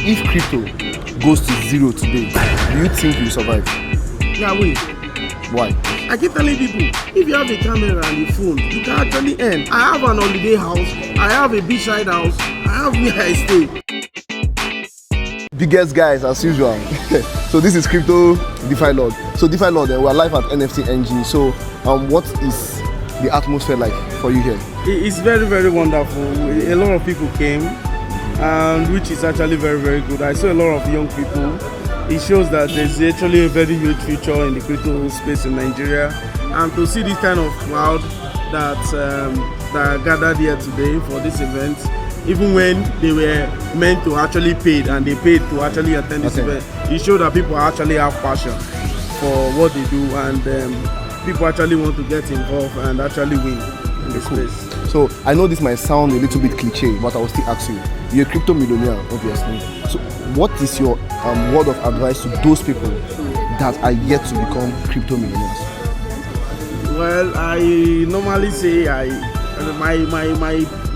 if crypto goes to zero today, do you think you survive? Yeah, wait. Why? I keep telling people, if you have a camera and a phone, you can actually earn. I have an holiday house, I have a beachside house, I have where I stay. Biggest guys as usual. So this is Crypto DeFi Lord. So DeFi Lord, we are live at NFT NG. So what is the atmosphere like for you here? It's very, very wonderful. A lot of people came, and which is actually very, very good. I saw a lot of young people. It shows that there's actually a very huge future in the crypto space in Nigeria, and to see this kind of crowd that gathered here today for this event, even when they were meant to actually pay and they paid to actually attend this event, it showed that people actually have passion for what they do, and people actually want to get involved and actually win in the space. So I know this might sound a little bit cliche, but I will still ask you. You're a crypto millionaire, obviously. So what is your word of advice to those people that are yet to become crypto millionaires? Well, I normally say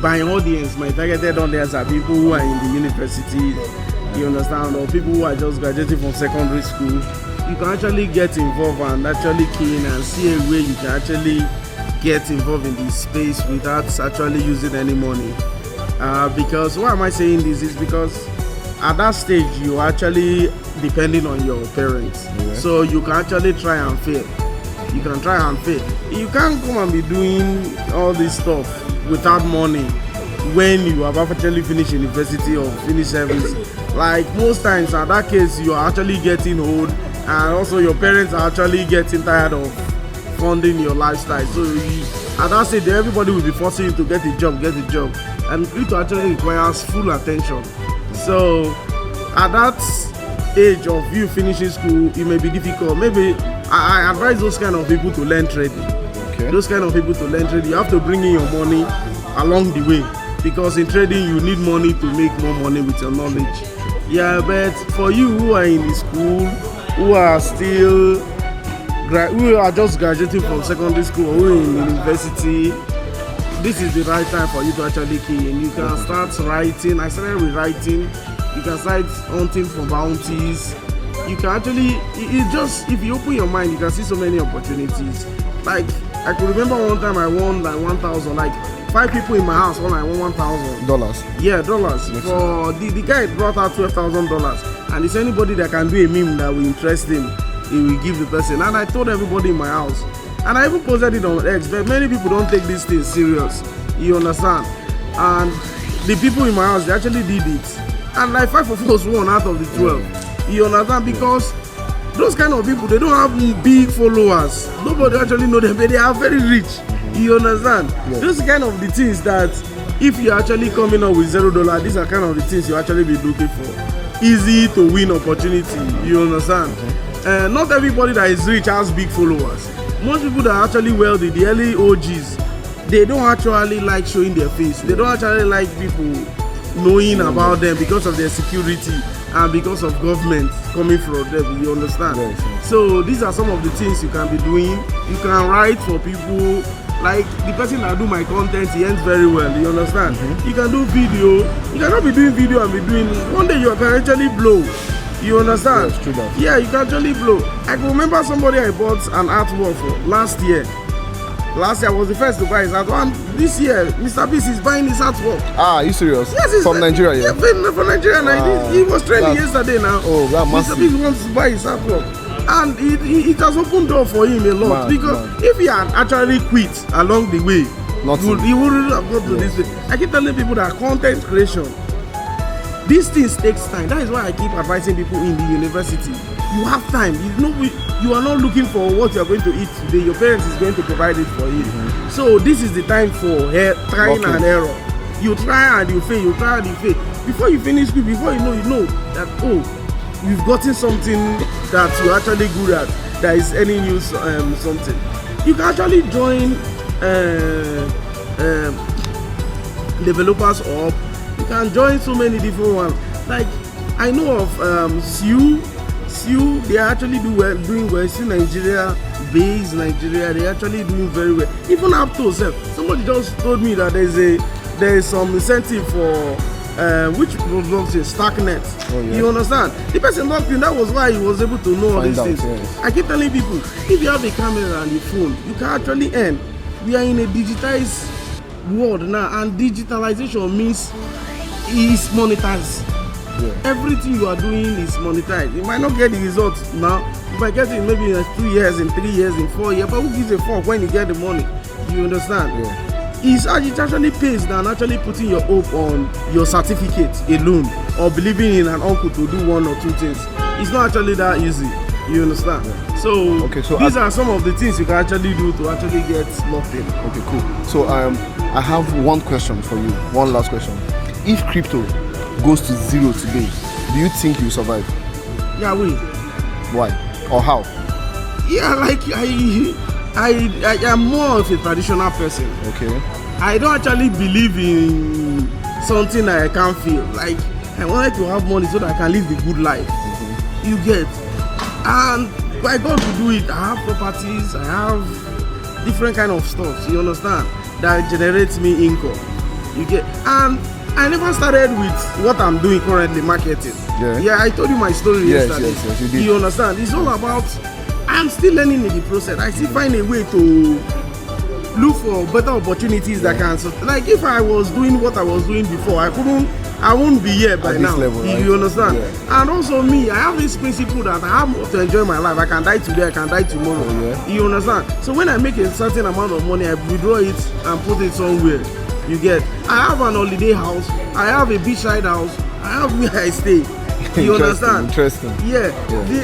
my audience, my targeted audience are people who are in the university, you understand, or people who are just graduating from secondary school. You can actually get involved and actually keen and see a way you can actually get involved in this space without actually using any money. Because why am I saying this is because at that stage you actually depending on your parents. Yeah. So you can actually try and fail. You can try and fail. You can't come and be doing all this stuff without money when you have actually finished university or finished service. Like most times at that case you are actually getting old, and also your parents are actually getting tired of funding your lifestyle. So at that stage everybody will be forcing you to get a job, and crypto actually requires full attention. So at that age of you finishing school, it may be difficult. Maybe I advise those kind of people to learn trading. Okay. Those kind of people to learn trading. You have to bring in your money along the way, because in trading you need money to make more money with your knowledge. Yeah, but for you who are in the school, who are just graduating from secondary school or who are in university, this is the right time for you to actually key in. You can start writing. I started with writing. You can start hunting for bounties. You can actually, if you open your mind, you can see so many opportunities. Like, I could remember one time I won like 1,000, like 5 people in my house won like $1,000. Yeah, dollars. For the guy brought out $12,000, and it's anybody that can do a meme that will interest him, he will give the person. And I told everybody in my house, and I even posted it on X, but many people don't take these things serious. You understand? And the people in my house, they actually did it, and like 5 of us won out of the 12. You understand? Because those kind of people, they don't have big followers. Nobody actually know them, but they are very rich. You understand? Yeah. Those kind of the things that if you're actually coming up with $0, these are kind of the things you actually be looking for. Easy to win opportunity. You understand? Not everybody that is rich has big followers. Most people that are actually wealthy, the early OGs, they don't actually like showing their face. They don't actually like people knowing about them because of their security and because of government coming from them. You understand? Yes. So these are some of the things you can be doing. You can write for people. Like the person that do my content, he ends very well. You understand? You can do video. You cannot be doing video and be doing. One day you can actually blow. You understand? Yes, true that. Yeah, you can actually blow. I can remember somebody I bought an artwork for last year. Last year I was the first to buy his artwork. And this year, Mr. Beast is buying his artwork. Ah, are you serious? Yes, it's from Nigeria. Yeah, from Nigeria. He was trending yesterday now. Oh, that must Mr. Beast wants to buy his artwork. And it has opened door for him a lot, because if he had actually quit along the way, he wouldn't have got to this way. I keep telling people that content creation, these things takes time. That is why I keep advising people in the university. You have time. You are not looking for what you are going to eat today. Your parents is going to provide it for you. So this is the time for trying and error. You try and you fail. You try and you fail. Before you finish school, before you know that you've gotten something that you're actually good at, that is any news something. You can actually join developers up. You can join so many different ones. Like I know of Siu, they are actually doing well. Siu Nigeria, base Nigeria, they are actually doing very well. Even up to self. Somebody just told me that there is some incentive for which blockchain? Starknet. Oh, yeah. You understand? The person logged in. That was why he was able to know all these things. Yes. I keep telling people, if you have a camera and a phone, you can actually earn. We are in a digitized world now, and digitalization means is monetized. Yeah. Everything you are doing is monetized. You might not get the results now. You might get it maybe in 2 years, in 3 years, in 4 years. But who gives a fuck when you get the money? You understand? Yeah. It actually pays than actually putting your hope on your certificate alone or believing in an uncle to do 1 or 2 things. It's not actually that easy. You understand? Yeah. So these are some of the things you can actually do to actually get locked in. Okay, cool. So I have one question for you. One last question. If crypto goes to 0 today, do you think you survive? Yeah, we. Why? Or how? Yeah, like I am more of a traditional person. Okay. I don't actually believe in something that I can't feel. Like I wanted to have money so that I can live the good life. You get, and I got to do it. I have properties. I have different kind of stuff. You understand? That generates me income. You get, and I never started with what I'm doing currently, marketing. Yeah, I told you my story yesterday. Yes, you did. You understand? It's all about. I'm still learning in the process. I still find a way to look for better opportunities that can. Like if I was doing what I was doing before, I won't be here by now. Level, right? You understand? Yeah. And also me, I have this principle that I have to enjoy my life. I can die today, I can die tomorrow. Oh, yeah. You understand? So when I make a certain amount of money, I withdraw it and put it somewhere. You get? I have an holiday house. I have a beachside house. I have where I stay. You understand? Interesting. Yeah.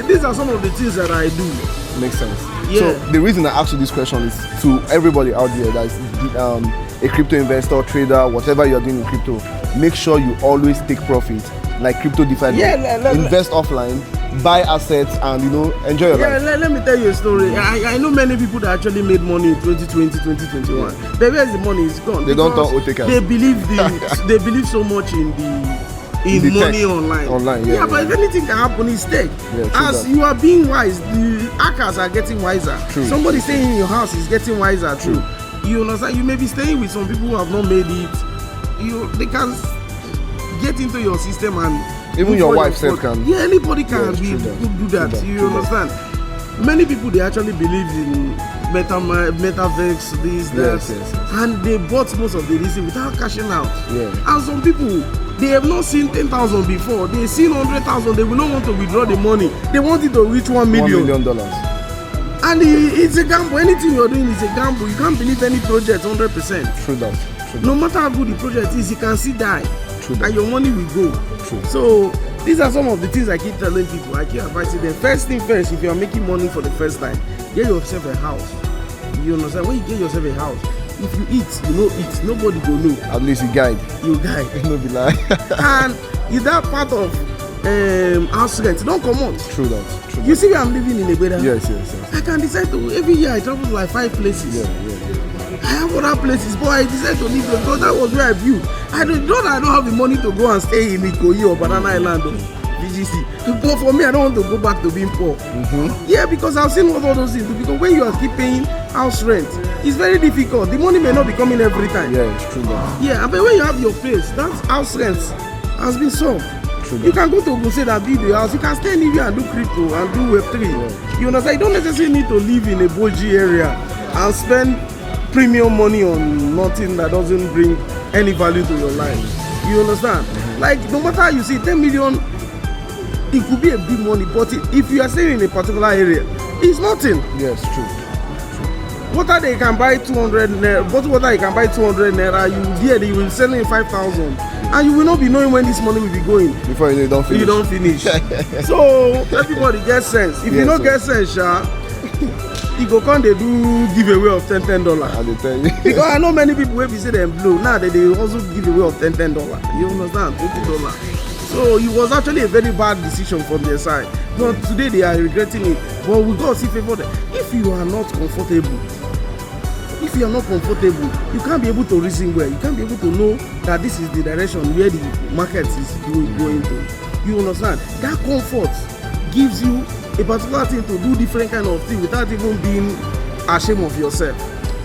These are some of the things that I do. Makes sense. Yeah. So the reason I asked you this question is to everybody out there that is a crypto investor, trader, whatever you're doing in crypto. Make sure you always take profit, like crypto DeFi. Invest offline, buy assets, and enjoy your life. Let me tell you a story. I know many people that actually made money in 2020, 2021. But where's the money? It's gone. They don't talk Otekers. They believe so much in the money tech. online. Yeah, but if anything can happen, it's tech. Yeah, as you are being wise, the hackers are getting wiser. True. Somebody staying in your house is getting wiser too. You understand? You may be staying with some people who have not made it. They can get into your system and even your wife self can. Yeah, anybody can do that. You understand? Many people, they actually believe in metaverse, this, that, yes. and they bought most of the reason without cashing out. Yeah. And some people, they have not seen 10,000 before. They've seen 100,000. They will not want to withdraw the money. They want it to reach $1 million. $1 million. And it's a gamble. Anything you're doing is a gamble. You can't believe any project 100%. True that. No matter how good the project is, you can see die. True that. And your money will go. True. So these are some of the things I keep telling people. I keep advising them. First thing first, if you are making money for the first time, get yourself a house. You understand? When you get yourself a house, if you eat, nobody go know. At least you guide. You guide. No be lie. And is that part of house rent? Don't come out. True that. You see where I'm living in Ebeda? Yes. I can decide to, every year I travel to like 5 places. Yeah. I have other places, but I decided to leave them because that was where I viewed. I don't have the money to go and stay in Ikoyi or Banana Island or VGC. But for me, I don't want to go back to being poor. Yeah, because I've seen what all those things do. Because when you are keep paying house rent, it's very difficult. The money may not be coming every time. Yeah, it's true that. Yeah, but when you have your place, that house rent has been solved. You can go to Guse and build your house. You can stay anywhere and do crypto and do Web3. Yeah. You understand? You don't necessarily need to live in a Boji area and spend premium money on nothing that doesn't bring any value to your life. You understand? Like, no matter how you see 10 million, it could be a big money, but if you are staying in a particular area, it's nothing. Yes, true. Water they can buy 200 naira, bottle water you can buy 200 naira, you will sell it 5,000. And you will not be knowing when this money will be going. Before you don't finish. You don't finish. So everybody gets sense. If you don't get sense, you go come they do giveaway of $10. I tell you. Because I know many people will be say them blue. Now they also give away of $10. You understand? $20. So it was actually a very bad decision from their side. But today they are regretting it. But we got to see favor there. If you are not comfortable, you can't be able to reason well. You can't be able to know that this is the direction where the market is going to. You understand? That comfort gives you a particular thing to do different kind of thing without even being ashamed of yourself,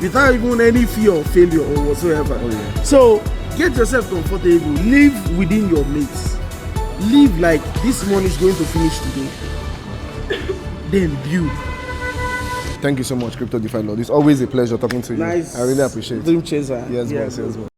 without even any fear of failure or whatsoever. Oh, yeah. So Get yourself comfortable. Live within your mates. Live like this money is going to finish today. Then build. Thank you so much, Crypto DeFi Lord. It's always a pleasure talking to you. Nice. I really appreciate it. Dream chaser. Yes, boss. Yes, boss.